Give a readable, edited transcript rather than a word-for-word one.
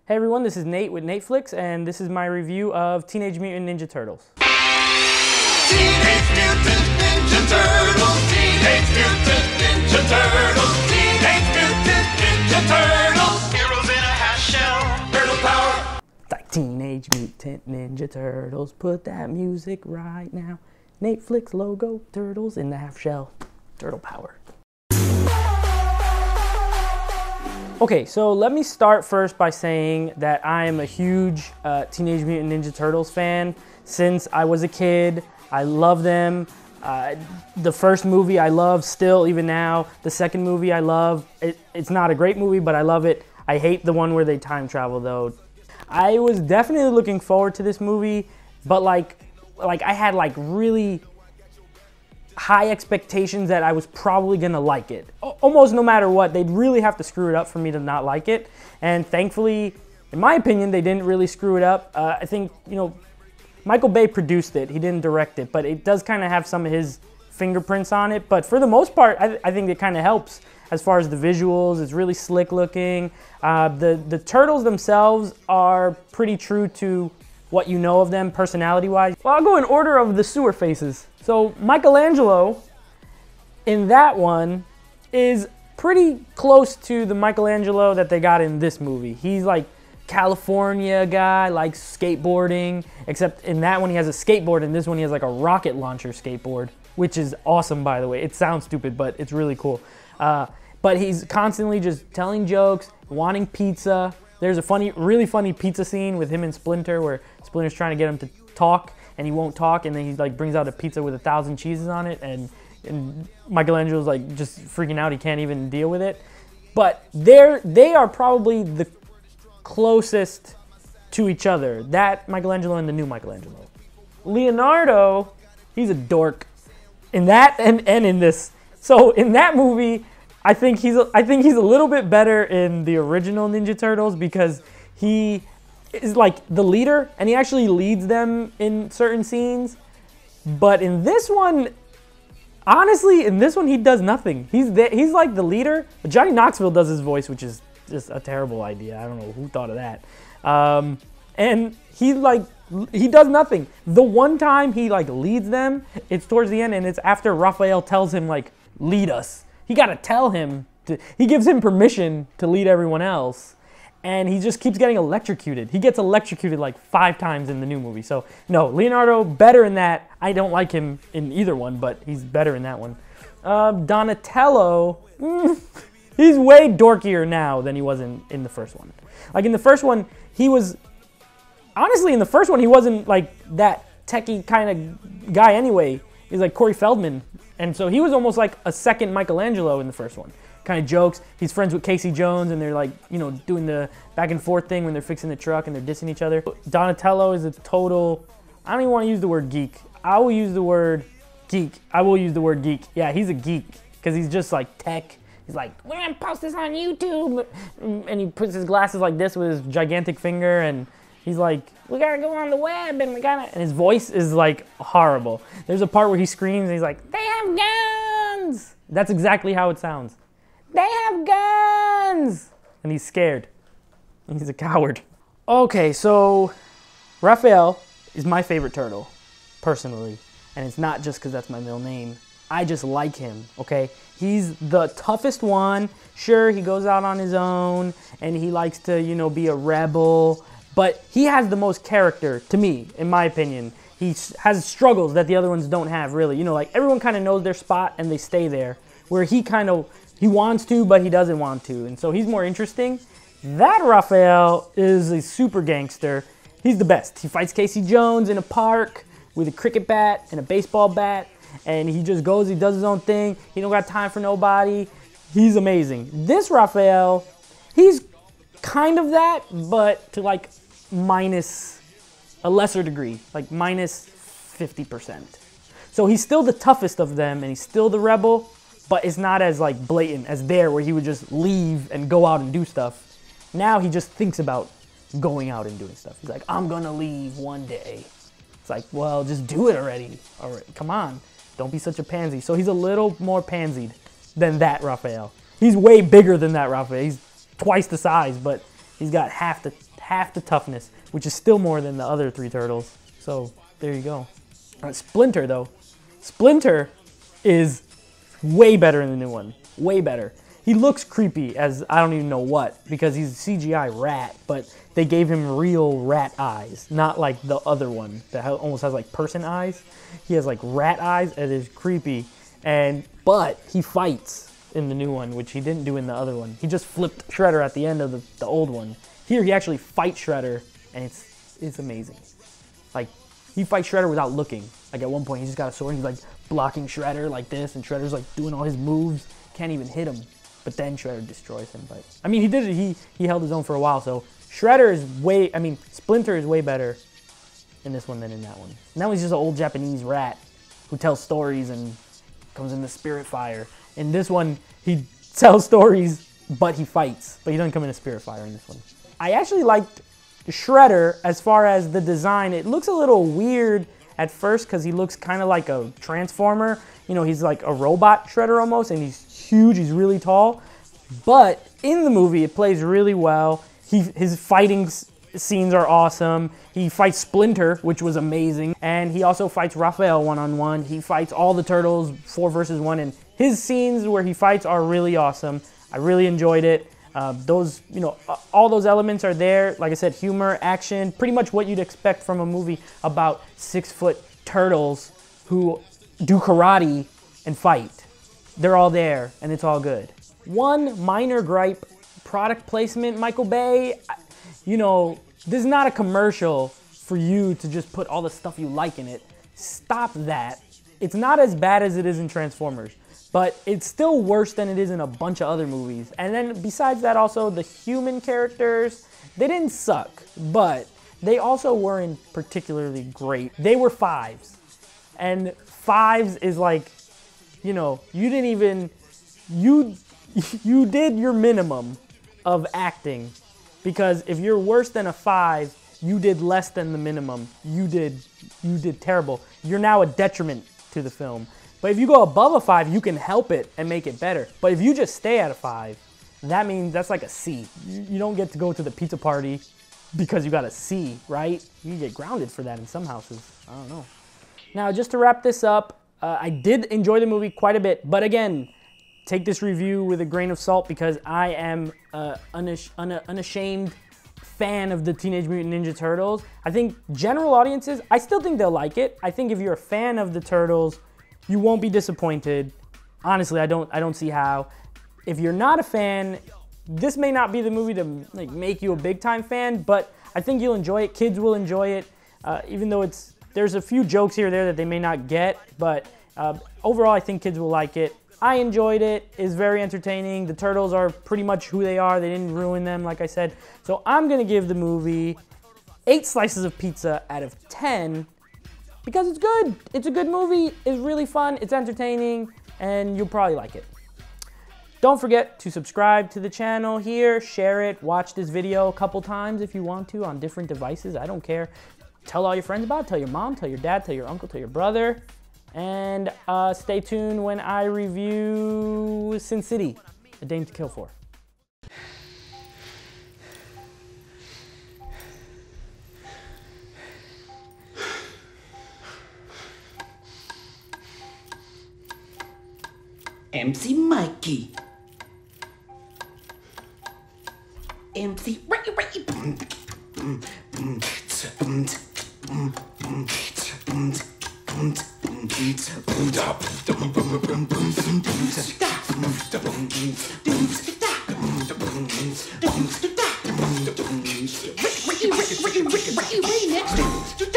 Hey everyone, this is Nate with Nateflix, and this is my review of Teenage Mutant Ninja Turtles. Teenage Mutant Ninja Turtles! Teenage Mutant Ninja Turtles! Teenage Mutant Ninja Turtles! Heroes in a half shell, turtle power! It's like Teenage Mutant Ninja Turtles, put that music right now. Nateflix logo, turtles in the half shell, turtle power. Okay, so let me start first by saying that I am a huge Teenage Mutant Ninja Turtles fan. Since I was a kid, I love them. The first movie I love still, even now. The second movie I love. It's not a great movie, but I love it. I hate the one where they time travel, though. I was definitely looking forward to this movie, but like I had like really high expectations that I was probably gonna like it. Almost no matter what, they'd really have to screw it up for me to not like it. And thankfully, in my opinion, they didn't really screw it up. I think, you know, Michael Bay produced it. He didn't direct it, but it does kind of have some of his fingerprints on it. But for the most part, I think it kind of helps as far as the visuals. It's really slick looking. The turtles themselves are pretty true to what you know of them personality-wise. Well, I'll go in order of the sewer faces. So Michelangelo in that one is pretty close to the Michelangelo that they got in this movie. He's like California guy, likes skateboarding, except in that one he has a skateboard, and this one he has like a rocket launcher skateboard, which is awesome, by the way. It sounds stupid, but it's really cool. But he's constantly just telling jokes, wanting pizza. There's a really funny pizza scene with him and Splinter where Splinter's trying to get him to talk and he won't talk, and then he like brings out a pizza with 1,000 cheeses on it, and Michelangelo's like just freaking out. He can't even deal with it. But they are probably the closest to each other. That Michelangelo and the new Michelangelo. Leonardo, he's a dork in that and in this. So in that movie, I think he's a little bit better in the original Ninja Turtles because he is like the leader and he actually leads them in certain scenes. But in this one, honestly, in this one he does nothing. He's like the leader. Johnny Knoxville does his voice, which is just a terrible idea. I don't know who thought of that. And he does nothing. The one time he like leads them, it's towards the end, and it's after Raphael tells him like, lead us. He got to tell him, he gives him permission to lead everyone else, and he just keeps getting electrocuted. He gets electrocuted like 5 times in the new movie. So no, Leonardo, better in that. I don't like him in either one, but he's better in that one. Donatello, he's way dorkier now than he was in the first one. Like in the first one, honestly, in the first one, he wasn't like that techie kind of guy anyway. He's like Corey Feldman. And so he was almost like a second Michelangelo in the first one. Kind of jokes. He's friends with Casey Jones, and they're like, you know, doing the back and forth thing when they're fixing the truck and they're dissing each other. Donatello is a total, I don't even want to use the word geek. I will use the word geek. Yeah, he's a geek because he's just like tech. He's like, we're going to post this on YouTube. And he puts his glasses like this with his gigantic finger, and he's like, we gotta go on the web, and and his voice is like horrible. There's a part where he screams and he's like, they have guns! That's exactly how it sounds. They have guns! And he's scared. And he's a coward. Okay, so Raphael is my favorite turtle, personally. And it's not just because that's my middle name. I just like him, okay? He's the toughest one. Sure, he goes out on his own, and he likes to, you know, be a rebel. But he has the most character, to me, in my opinion. He has struggles that the other ones don't have, really. You know, like, everyone kind of knows their spot, and they stay there. Where he wants to, but he doesn't want to. And so he's more interesting. That Raphael is a super gangster. He's the best. He fights Casey Jones in a park with a cricket bat and a baseball bat. And he just goes, he does his own thing. He don't got time for nobody. He's amazing. This Raphael, he's kind of that, but to like minus a lesser degree, like minus 50%. So he's still the toughest of them, and he's still the rebel, but it's not as like blatant as there, where he would just leave and go out and do stuff. Now he just thinks about going out and doing stuff. He's like, I'm gonna leave one day. It's like, well, just do it already. All right, come on, don't be such a pansy. So he's a little more pansied than that Raphael. He's way bigger than that Raphael. He's twice the size, but He's got half the toughness, which is still more than the other 3 turtles. So there you go. Splinter though. Splinter is way better in the new one. Way better. He looks creepy as I don't even know what, because he's a CGI rat, but they gave him real rat eyes, not like the other one that almost has like person eyes. He has like rat eyes, and it is creepy. But he fights in the new one, which he didn't do in the other one. He just flipped Shredder at the end of the old one. Here he actually fights Shredder, and it's amazing. Like, he fights Shredder without looking. Like at one point, he's just got a sword, and he's like blocking Shredder like this, and Shredder's like doing all his moves. Can't even hit him. But then Shredder destroys him. But I mean, he did it. He held his own for a while. So Shredder is Splinter is way better in this one than in that one. And that one's just an old Japanese rat who tells stories and comes in the spirit fire. In this one, he tells stories, but he fights. But he doesn't come in a spirit fire in this one. I actually liked Shredder as far as the design. It looks a little weird at first because he looks kind of like a Transformer. You know, he's like a robot Shredder almost, and he's huge, he's really tall. But in the movie, it plays really well. His fighting scenes are awesome. He fights Splinter, which was amazing. And he also fights Raphael one-on-one. He fights all the turtles 4 versus 1. And his scenes where he fights are really awesome. I really enjoyed it. All those elements are there. Like I said, humor, action, pretty much what you'd expect from a movie about 6-foot turtles who do karate and fight. They're all there, and it's all good. One minor gripe, product placement, Michael Bay. You know, this is not a commercial for you to just put all the stuff you like in it. Stop that. It's not as bad as it is in Transformers, but it's still worse than it is in a bunch of other movies. And then besides that, also the human characters, they didn't suck, but they also weren't particularly great. They were 5s, and 5s is like, you know, you did your minimum of acting, because if you're worse than a 5, you did less than the minimum. You did terrible. You're now a detriment to the film. But if you go above a 5, you can help it and make it better. But if you just stay at a 5, that means that's like a C. You don't get to go to the pizza party because you got a C, right? You get grounded for that in some houses. I don't know. Now, just to wrap this up, I did enjoy the movie quite a bit, but again, take this review with a grain of salt because I am unashamed fan of the Teenage Mutant Ninja Turtles. I think general audiences, I still think they'll like it. I think if you're a fan of the Turtles, you won't be disappointed. Honestly, I don't see how. If you're not a fan, this may not be the movie to like make you a big time fan, but I think you'll enjoy it. Kids will enjoy it, even though there's a few jokes here or there that they may not get, but overall, I think kids will like it. I enjoyed it. It's very entertaining. The Turtles are pretty much who they are. They didn't ruin them, like I said. So I'm going to give the movie 8 slices of pizza out of 10 because it's good. It's a good movie. It's really fun. It's entertaining, and you'll probably like it. Don't forget to subscribe to the channel here. Share it. Watch this video a couple times if you want to on different devices. I don't care. Tell all your friends about it. Tell your mom, tell your dad, tell your uncle, tell your brother. And stay tuned when I review Sin City, A Dame to Kill For. MC Mikey. MC Ricky, next.